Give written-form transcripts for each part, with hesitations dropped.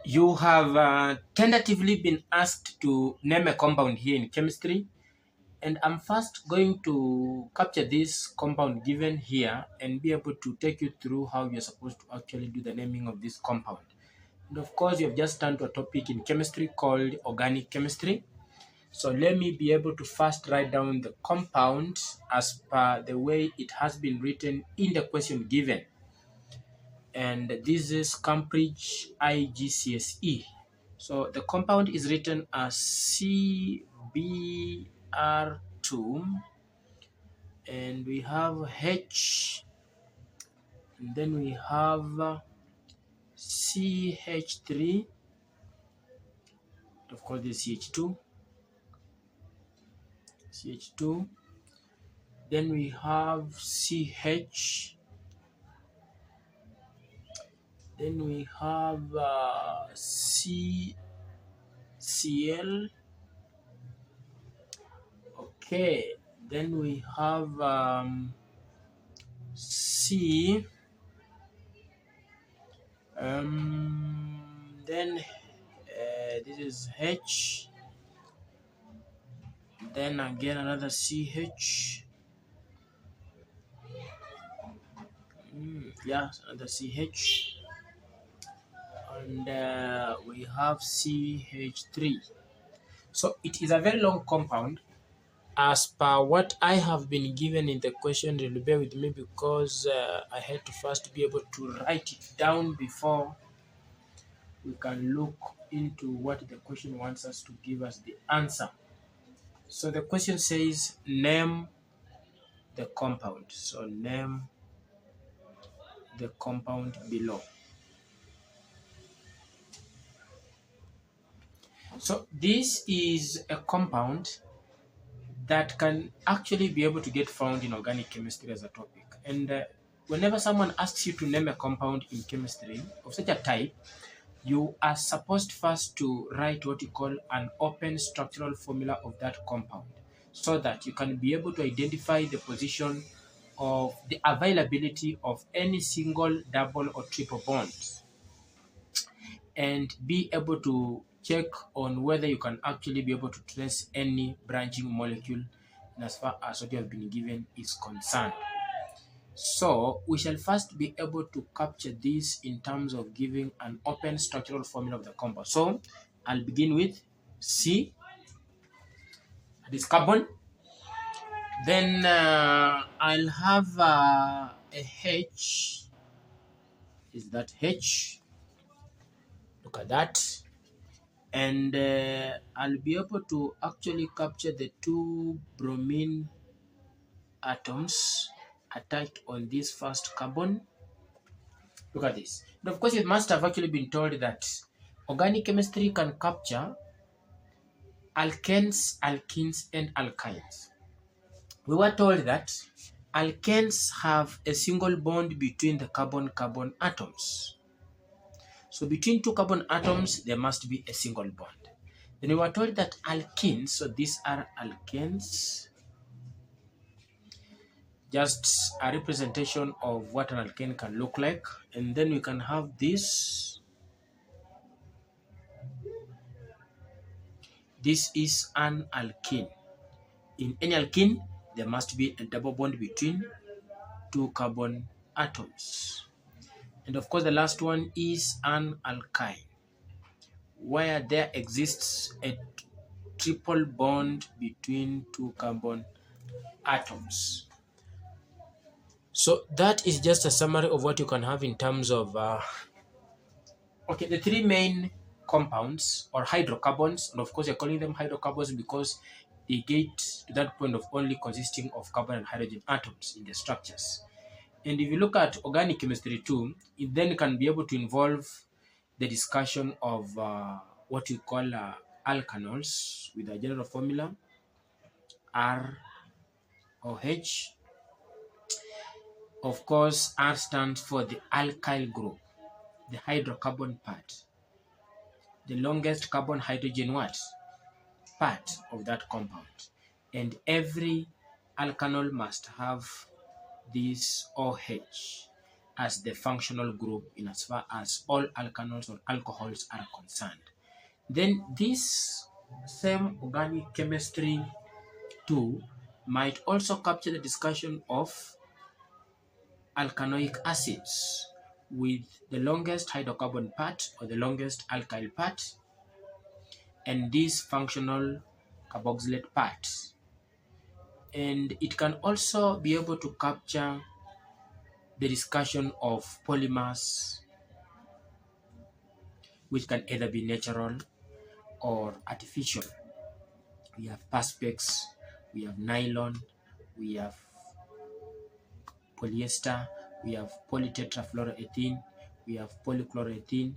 You have tentatively been asked to name a compound here in chemistry, and I'm first going to capture this compound given here and be able to take you through how you're supposed to actually do the naming of this compound. And of course, you've just turned to a topic in chemistry called organic chemistry. So let me be able to first write down the compound as per the way it has been written in the question given. And this is Cambridge Igcse. So the compound is written as CBr2, and we have H, and then we have CH3, of course the CH2, then we have CH, then we have CCl. Okay, then we have C, then this is H, then again another CH, yeah, another CH, and we have CH3. So it is a very long compound. As per what I have been given in the question, you'll bear with me because I had to first be able to write it down before we can look into what the question wants us to give us the answer. So the question says name the compound. So name the compound below. So this is a compound that can actually be able to get found in organic chemistry as a topic. And whenever someone asks you to name a compound in chemistry of such a type, you are supposed first to write what you call an open structural formula of that compound, so that you can be able to identify the position of the availability of any single, double, or triple bonds, and be able to check on whether you can actually be able to trace any branching molecule as far as what you have been given is concerned. So we shall first be able to capture this in terms of giving an open structural formula of the compound. So I'll begin with C, this carbon. Then I'll have a H. Is that H? Look at that. And I'll be able to actually capture the two bromine atoms attached on this first carbon. Look at this. And of course, it must have actually been told that organic chemistry can capture alkanes, alkenes, and alkynes. We were told that alkanes have a single bond between the carbon-carbon atoms. So between two carbon atoms, there must be a single bond. Then we were told that alkenes, so these are alkanes, just a representation of what an alkane can look like. And then we can have this. This is an alkene. In any alkene, there must be a double bond between two carbon atoms. And of course, the last one is an alkyne, where there exists a triple bond between two carbon atoms. So that is just a summary of what you can have in terms of the three main compounds or hydrocarbons. And of course, you're calling them hydrocarbons because they get to that point of only consisting of carbon and hydrogen atoms in the structures. And if you look at organic chemistry too, it then can be able to involve the discussion of what you call alkanols with a general formula ROH. Of course, R stands for the alkyl group, the hydrocarbon part, the longest carbon hydrogen part of that compound. And every alkanol must have this OH. as the functional group in as far as all alkanols or alcohols are concerned. Then this same organic chemistry too might also capture the discussion of alkanoic acids with the longest hydrocarbon part or the longest alkyl part and this functional carboxylate part. And it can also be able to capture the discussion of polymers, which can either be natural or artificial. We have perspex, we have nylon, we have polyester, we have polytetrafluoroethene, we have polychloroethene,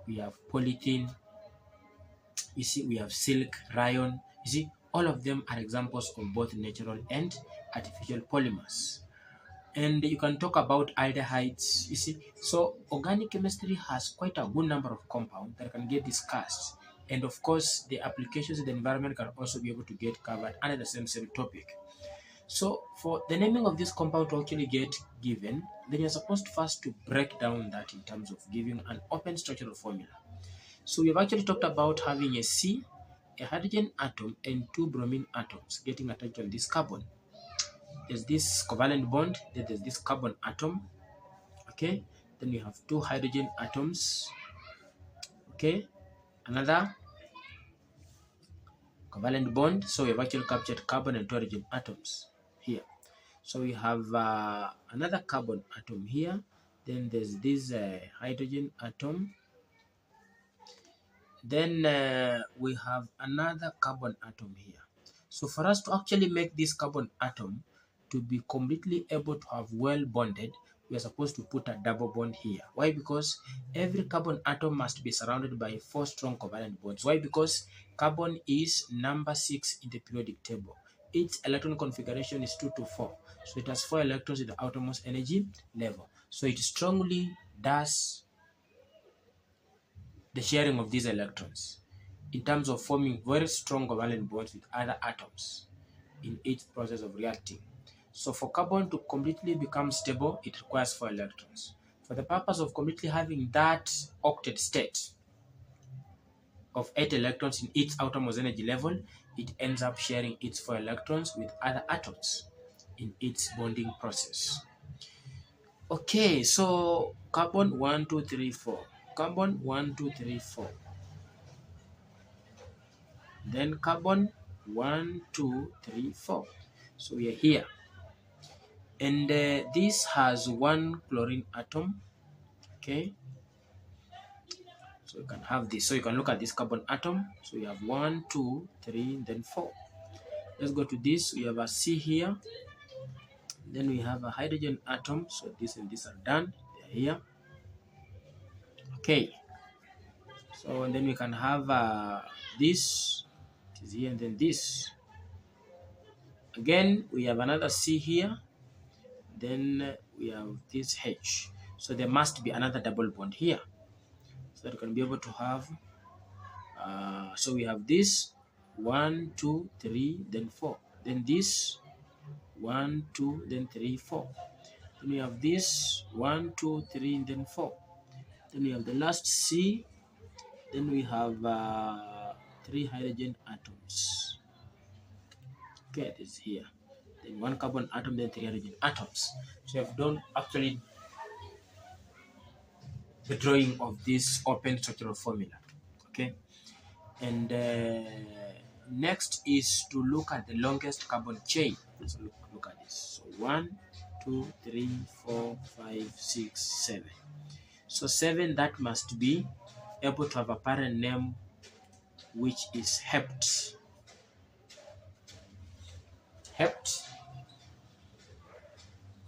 we have polythene, you see, we have silk, rayon. You see, all of them are examples of both natural and artificial polymers. And you can talk about aldehydes, you see. So organic chemistry has quite a good number of compounds that can get discussed. And of course, the applications in the environment can also be able to get covered under the same topic. So for the naming of this compound to actually get given, then you're supposed first to break down that in terms of giving an open structural formula. So we've actually talked about having a C, a hydrogen atom, and 2 bromine atoms getting attached on this carbon. There's this covalent bond, then there's this carbon atom, okay? Then we have 2 hydrogen atoms, okay? Another covalent bond, so we've actually captured carbon and 2 hydrogen atoms here. So we have another carbon atom here, then there's this hydrogen atom, then we have another carbon atom here. So for us to actually make this carbon atom to be completely able to have well bonded, we are supposed to put a double bond here. Why? Because every carbon atom must be surrounded by 4 strong covalent bonds. Why? Because carbon is number 6 in the periodic table. Its electron configuration is 2 to 4. So it has 4 electrons in the outermost energy level. So it strongly does the sharing of these electrons in terms of forming very strong covalent bonds with other atoms in each process of reacting. So for carbon to completely become stable, it requires 4 electrons. For the purpose of completely having that octet state of 8 electrons in its outermost energy level, it ends up sharing its 4 electrons with other atoms in its bonding process. Okay, so carbon 1, 2, 3, 4. Carbon 1, 2, 3, 4. Then carbon 1, 2, 3, 4. So we are here. And this has 1 chlorine atom. Okay. So you can have this. So you can look at this carbon atom. So you have 1, 2, 3, then 4. Let's go to this. We have a C here. Then we have a hydrogen atom. So this and this are done. They're here. Okay. So and then we can have this. It is here and then this. Again, we have another C here. Then we have this H. So there must be another double bond here. So that we can be able to have, so we have this 1, 2, 3, then 4. Then this 1, 2, then 3, 4. Then we have this 1, 2, 3, then 4. Then we have the last C. Then we have 3 hydrogen atoms. Okay, it is here. Then 1 carbon atom, then 3 hydrogen atoms. So we have done actually the drawing of this open structural formula. Okay, and next is to look at the longest carbon chain. Let's look at this. So 1, 2, 3, 4, 5, 6, 7. So 7, that must be able to have a parent name which is hept. Hept.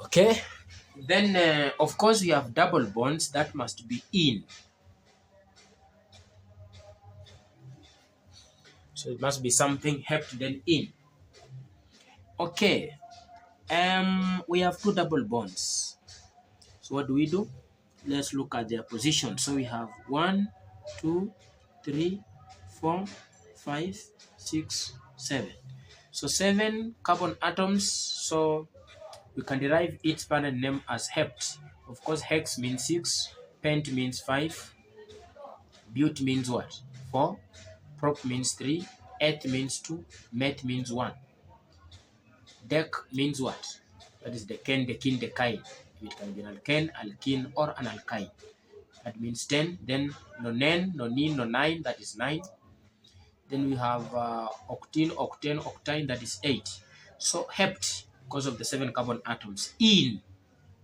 Okay. Then of course we have double bonds, that must be in. So it must be something hept then in. Okay. We have 2 double bonds. So what do? Let's look at their position. So we have 1, 2, 3, 4, 5, 6, 7. So 7 carbon atoms. So we can derive its parent name as hept. Of course, hex means 6, pent means 5, but means what? 4, prop means 3, eth means 2, met means 1. Dec means what? That is decane, decene, decyne. It can be an alkane, alkene, or an alkyne. That means 10. Then nonen, nonene, nonine, that is 9. Then we have octene, octane, octine, that is 8. So hept, because of the 7 carbon atoms. In,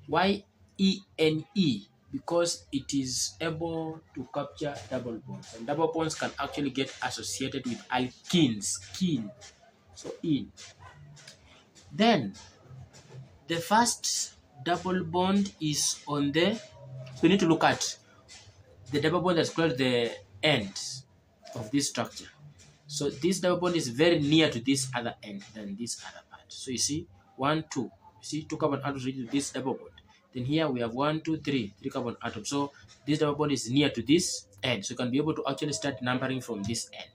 why E-N-E? Because it is able to capture double bonds. And double bonds can actually get associated with alkenes, kene. So in. Then the first double bond is on the, we need to look at the double bond that's called the end of this structure. So this double bond is very near to this other end than this other part. So you see, 1, 2. You see, 2 carbon atoms reach this double bond. Then here we have 1, 2, 3 carbon atoms. So this double bond is near to this end. So you can be able to actually start numbering from this end.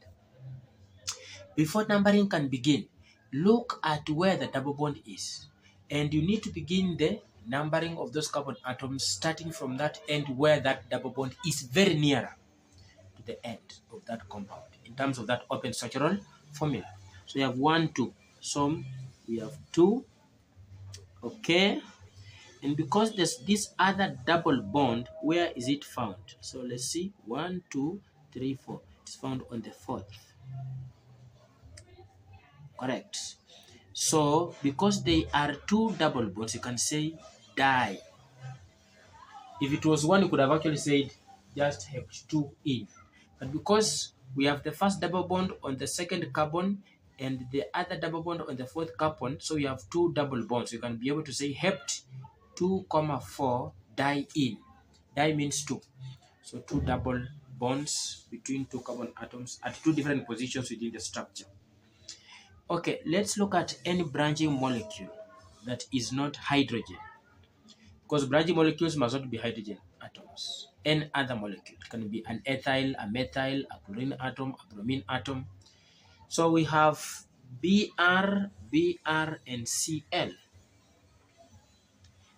Before numbering can begin, look at where the double bond is. And you need to begin the numbering of those carbon atoms starting from that end where that double bond is very nearer to the end of that compound in terms of that open structural formula. So you have 1, 2. So we have 2. Okay. And because there's this other double bond, where is it found? So let's see. 1, 2, 3, 4. It's found on the 4th. Correct. So because they are 2 double bonds, you can say di. If it was 1, you could have actually said just H2 in. But because we have the first double bond on the 2nd carbon and the other double bond on the 4th carbon, so we have 2 double bonds. You can be able to say hept 2, 4 di in. Di means 2. So 2 double bonds between 2 carbon atoms at 2 different positions within the structure. Okay, let's look at any branching molecule that is not hydrogen. Because branching molecules must not be hydrogen atoms. Any other molecule. It can be an ethyl, a methyl, a chlorine atom, a bromine atom. So we have Br, Br, and Cl.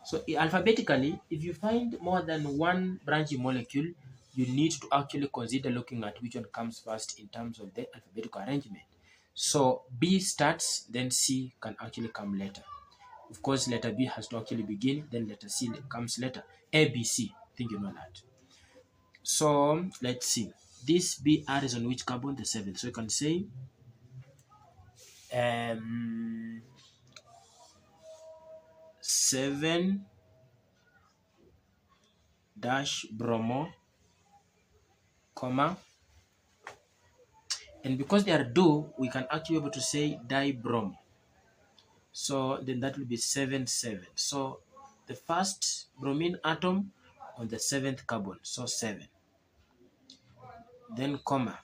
So alphabetically, if you find more than one branching molecule, you need to actually consider looking at which one comes first in terms of the alphabetical arrangement. So B starts, then C can actually come later. Of course, letter B has to actually begin, then letter C comes later. A, B, C. I think you know that. So let's see. This Br is on which carbon? The 7th. So you can say 7 dash bromo, comma, and because they are dual, we can actually be able to say dibromo. So then that will be 7, 7. So the first bromine atom on the 7th carbon, so 7. Then comma.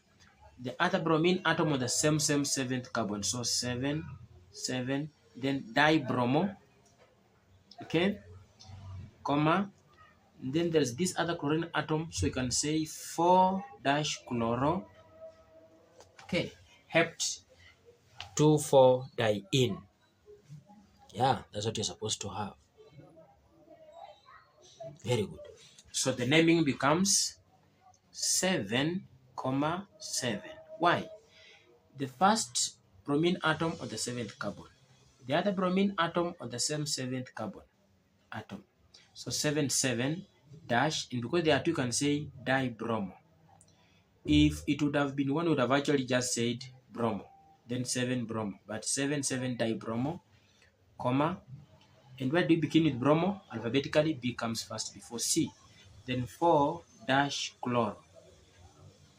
The other bromine atom on the same 7th carbon, so 7, 7. Then dibromo, okay, comma. And then there's this other chlorine atom, so you can say 4 dash chloro, okay, hept 2, 4 diene. Yeah, that's what you're supposed to have. Very good. So the naming becomes 7, 7. Why? The first bromine atom on the 7th carbon. The other bromine atom on the same 7th carbon atom. So 7, 7 dash, and because there are 2, you can say dibromo. If it would have been 1, would have actually just said bromo, then 7 bromo. But 7, 7 dibromo, comma, and where do you begin with bromo? Alphabetically, B comes first before C. Then 4 dash chloro,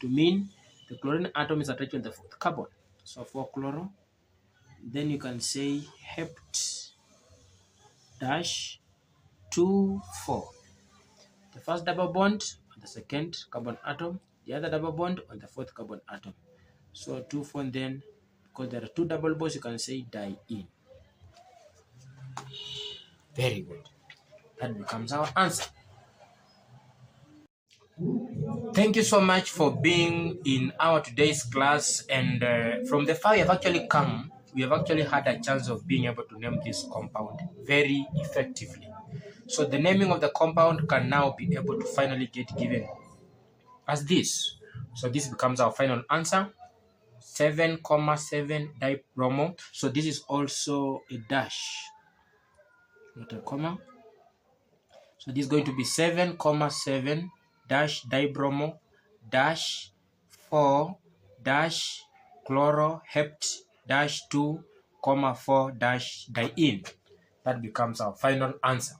to mean the chlorine atom is attached on the 4th carbon. So 4 chloro. Then you can say hept dash 2, 4. The first double bond on the 2nd carbon atom, the other double bond on the 4th carbon atom. So 2, 4, and then because there are 2 double bonds, you can say diene. Very good. That becomes our answer. Thank you so much for being in our today's class. And from the far we have actually come, we have actually had a chance of being able to name this compound very effectively. So the naming of the compound can now be able to finally get given as this. So this becomes our final answer, 7,7 dibromo. So this is also a dash, not a comma. So this is going to be 7,7 dash dibromo dash 4 dash chlorohept dash 2, 4 dash diene. That becomes our final answer.